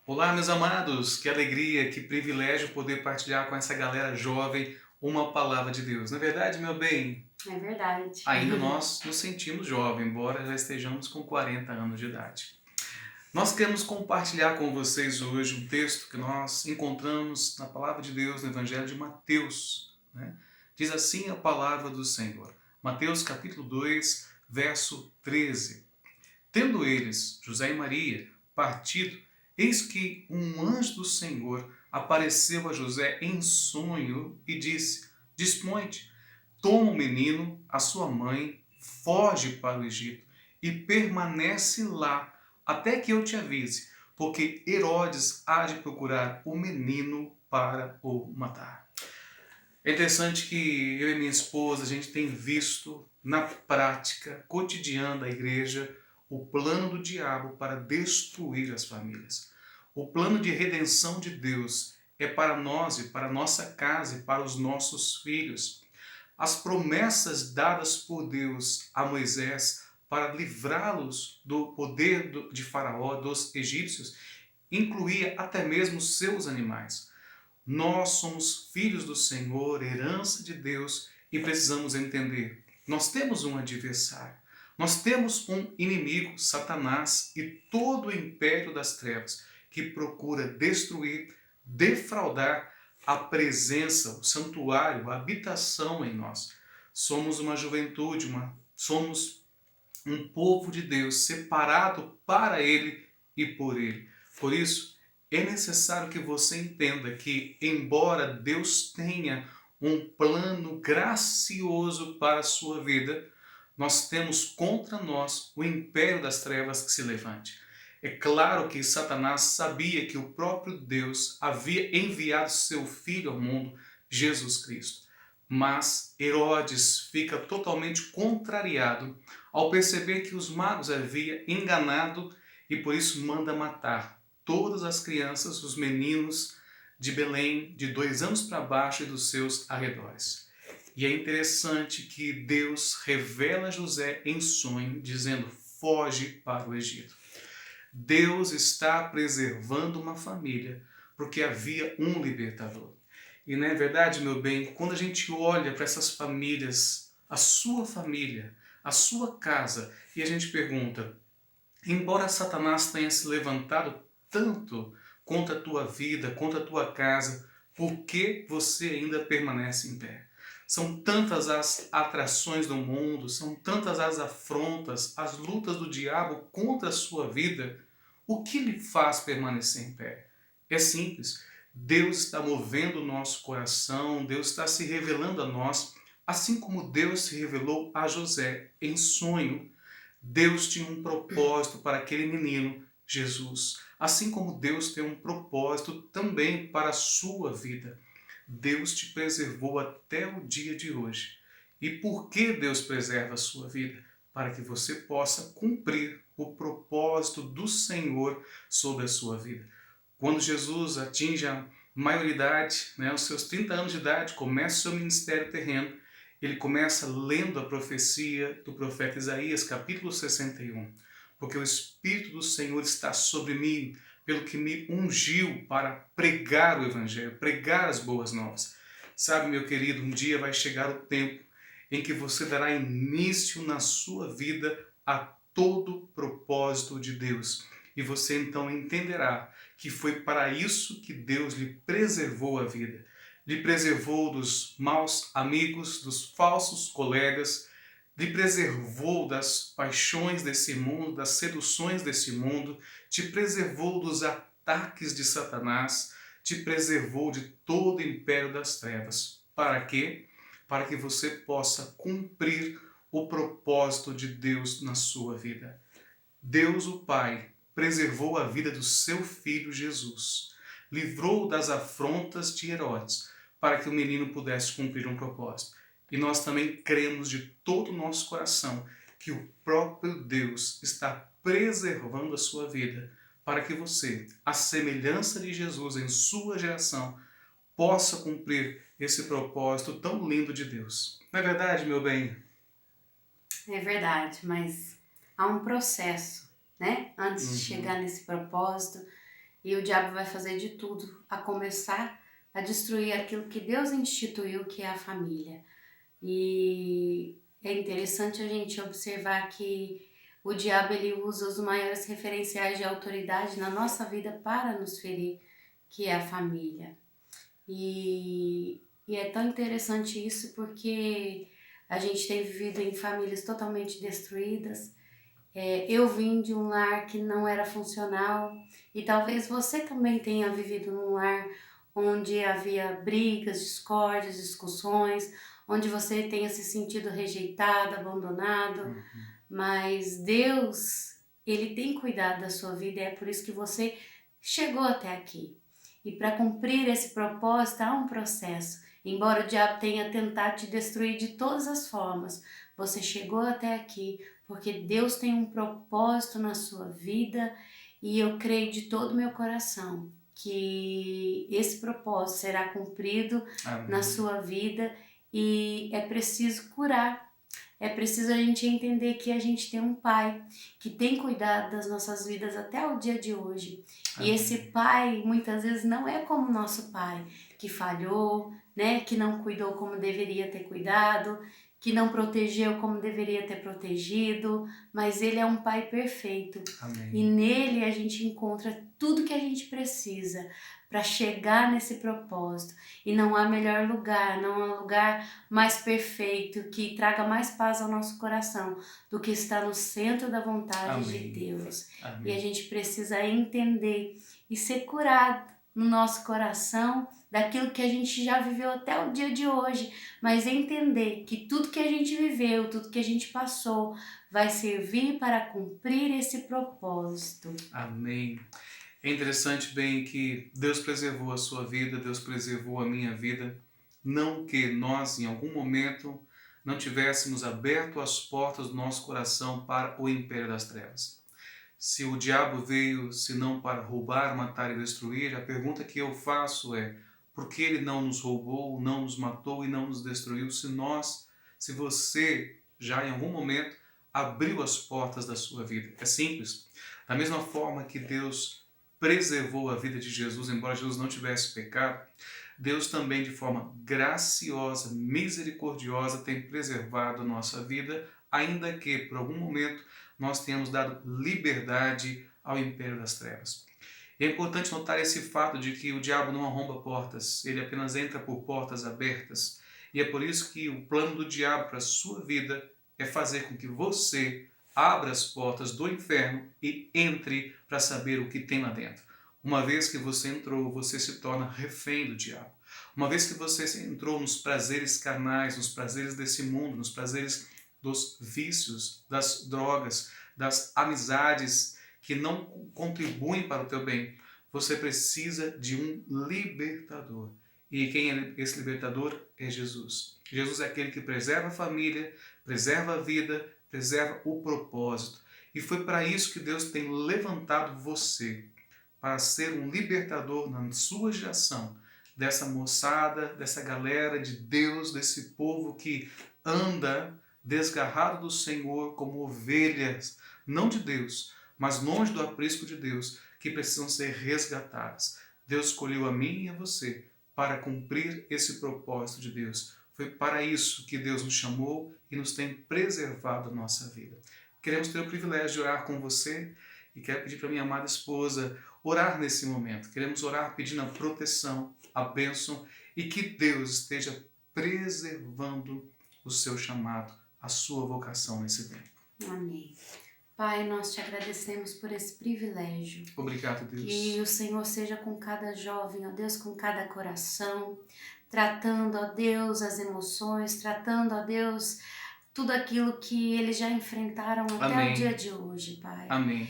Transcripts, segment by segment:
Olá, meus amados, que alegria, que privilégio poder partilhar com essa galera jovem uma palavra de Deus. Na verdade, meu bem, É verdade. ainda nós nos sentimos jovens, embora já estejamos com 40 anos de idade. Nós queremos compartilhar com vocês hoje um texto que nós encontramos na palavra de Deus, no Evangelho de Mateus, né? Diz assim a palavra do Senhor. Mateus capítulo 2, verso 13. Tendo eles, José e Maria, partido, eis que um anjo do Senhor apareceu a José em sonho e disse: Dispõe-te, toma o menino, a sua mãe, foge para o Egito e permanece lá até que eu te avise, porque Herodes há de procurar o menino para o matar. É interessante que eu e minha esposa, a gente tem visto na prática cotidiana da igreja o plano do diabo para destruir as famílias. O plano de redenção de Deus é para nós e para a nossa casa e para os nossos filhos. As promessas dadas por Deus a Moisés para livrá-los do poder de Faraó, dos egípcios, incluía até mesmo seus animais. Nós somos filhos do Senhor, herança de Deus, e precisamos entender. Nós temos um adversário. Nós temos um inimigo, Satanás, e todo o império das trevas, que procura destruir, defraudar a presença, o santuário, a habitação em nós. Somos uma juventude, somos um povo de Deus separado para Ele e por Ele. Por isso, é necessário que você entenda que, embora Deus tenha um plano gracioso para a sua vida, nós temos contra nós o império das trevas que se levante. É claro que Satanás sabia que o próprio Deus havia enviado seu Filho ao mundo, Jesus Cristo. Mas Herodes fica totalmente contrariado ao perceber que os magos haviam enganado e por isso manda matar todas as crianças, os meninos de Belém, de 2 anos para baixo e dos seus arredores. E é interessante que Deus revela a José em sonho, dizendo: foge para o Egito. Deus está preservando uma família, porque havia um libertador. E não é verdade, meu bem, quando a gente olha para essas famílias, a sua casa, e a gente pergunta: embora Satanás tenha se levantado tanto contra a tua vida, contra a tua casa, por que você ainda permanece em pé? São tantas as atrações do mundo, são tantas as afrontas, as lutas do diabo contra a sua vida. O que lhe faz permanecer em pé? É simples. Deus está movendo o nosso coração, Deus está se revelando a nós, assim como Deus se revelou a José em sonho. Deus tinha um propósito para aquele menino, Jesus. Assim como Deus tem um propósito também para a sua vida. Deus te preservou até o dia de hoje. E por que Deus preserva a sua vida? Para que você possa cumprir o propósito do Senhor sobre a sua vida. Quando Jesus atinge a maioridade, os seus 30 anos de idade, começa o seu ministério terreno, ele começa lendo a profecia do profeta Isaías, capítulo 61. Porque o Espírito do Senhor está sobre mim, pelo que me ungiu para pregar o Evangelho, pregar as boas novas. Sabe, meu querido, um dia vai chegar o tempo em que você dará início na sua vida a todo o propósito de Deus. E você então entenderá que foi para isso que Deus lhe preservou a vida. Lhe preservou dos maus amigos, dos falsos colegas, lhe preservou das paixões desse mundo, das seduções desse mundo, te preservou dos ataques de Satanás, te preservou de todo o império das trevas. Para quê? Para que você possa cumprir o propósito de Deus na sua vida. Deus, o Pai, preservou a vida do seu filho Jesus, livrou das afrontas de Herodes, para que o menino pudesse cumprir um propósito. E nós também cremos de todo o nosso coração que o próprio Deus está preservando a sua vida, para que você, à semelhança de Jesus em sua geração, possa cumprir esse propósito tão lindo de Deus. Não é verdade, meu bem? É verdade, mas há um processo, né? Antes de chegar nesse propósito. E o diabo vai fazer de tudo, a começar a destruir aquilo que Deus instituiu, que é a família. E é interessante a gente observar que o diabo ele usa os maiores referenciais de autoridade na nossa vida para nos ferir, que é a família. E é tão interessante isso porque a gente tem vivido em famílias totalmente destruídas. Eu vim de um lar que não era funcional e talvez você também tenha vivido num lar onde havia brigas, discórdias, discussões, onde você tenha se sentido rejeitado, abandonado, mas Deus, Ele tem cuidado da sua vida e é por isso que você chegou até aqui. E para cumprir esse propósito há um processo. Embora o diabo tenha tentado te destruir de todas as formas, você chegou até aqui porque Deus tem um propósito na sua vida e eu creio de todo o meu coração que esse propósito será cumprido na sua vida e é preciso curar. É preciso a gente entender que a gente tem um pai que tem cuidado das nossas vidas até o dia de hoje. E esse pai muitas vezes não é como nosso pai, que falhou, né, que não cuidou como deveria ter cuidado, que não protegeu como deveria ter protegido, mas ele é um pai perfeito. E nele a gente encontra tudo que a gente precisa para chegar nesse propósito. E não há melhor lugar, não há lugar mais perfeito que traga mais paz ao nosso coração do que estar no centro da vontade de Deus. E a gente precisa entender e ser curado no nosso coração daquilo que a gente já viveu até o dia de hoje, mas entender que tudo que a gente viveu, tudo que a gente passou, vai servir para cumprir esse propósito. Amém. É interessante bem que Deus preservou a sua vida, Deus preservou a minha vida, não que nós em algum momento não tivéssemos aberto as portas do nosso coração para o império das trevas. Se o diabo veio, se não para roubar, matar e destruir, a pergunta que eu faço é: por que ele não nos roubou, não nos matou e não nos destruiu se você já em algum momento abriu as portas da sua vida? É simples. Da mesma forma que Deus preservou a vida de Jesus, embora Jesus não tivesse pecado, Deus também de forma graciosa, misericordiosa, tem preservado a nossa vida, ainda que por algum momento nós tenhamos dado liberdade ao império das trevas. E é importante notar esse fato de que o diabo não arromba portas, ele apenas entra por portas abertas. E é por isso que o plano do diabo para a sua vida é fazer com que você abra as portas do inferno e entre para saber o que tem lá dentro. Uma vez que você entrou, você se torna refém do diabo. Uma vez que você entrou nos prazeres carnais, nos prazeres desse mundo, nos prazeres dos vícios, das drogas, das amizades que não contribuem para o teu bem, você precisa de um libertador. E quem é esse libertador? É Jesus. Jesus é aquele que preserva a família, preserva a vida, preserva o propósito. E foi para isso que Deus tem levantado você, para ser um libertador na sua geração, dessa moçada, dessa galera de Deus, desse povo que anda desgarrado do Senhor como ovelhas, não de Deus, mas longe do aprisco de Deus, que precisam ser resgatadas. Deus escolheu a mim e a você para cumprir esse propósito de Deus. Foi para isso que Deus nos chamou e nos tem preservado a nossa vida. Queremos ter o privilégio de orar com você e quero pedir para minha amada esposa orar nesse momento. Queremos orar pedindo a proteção, a bênção e que Deus esteja preservando o seu chamado, a sua vocação nesse tempo. Amém. Pai, nós te agradecemos por esse privilégio. Obrigado, Deus. Que o Senhor seja com cada jovem, ó Deus, com cada coração, tratando, ó Deus, as emoções, tratando, ó Deus, tudo aquilo que eles já enfrentaram até o dia de hoje, Pai. Amém.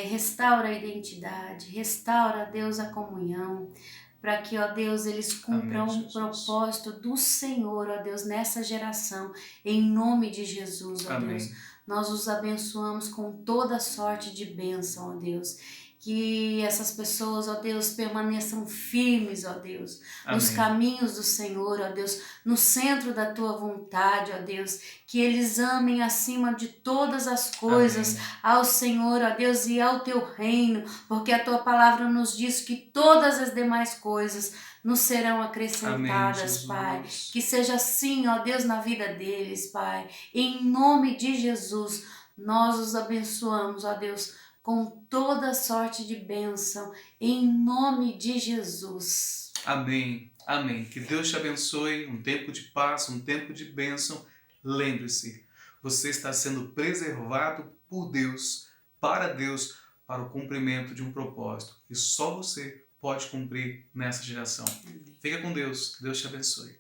Restaura a identidade, restaura, Deus, a comunhão, para que, ó Deus, eles cumpram o propósito do Senhor, ó Deus, nessa geração, em nome de Jesus, ó Deus. Nós os abençoamos com toda sorte de bênção, ó Deus. que essas pessoas, ó Deus, permaneçam firmes, ó Deus, nos Amém. caminhos do Senhor, ó Deus, no centro da tua vontade, ó Deus, que eles amem acima de todas as coisas Amém. ao Senhor, ó Deus, e ao teu reino, porque a tua palavra nos diz que todas as demais coisas nos serão Amém, acrescentadas, Pai. Jesus. Que seja assim, ó Deus, na vida deles, Pai. Em nome de Jesus, nós os abençoamos, ó Deus, com toda sorte de bênção, em nome de Jesus. Amém. Amém. Que Deus te abençoe, um tempo de paz, um tempo de bênção. Lembre-se, você está sendo preservado por Deus, para o cumprimento de um propósito que só você pode cumprir nessa geração. Fica com Deus. Deus te abençoe.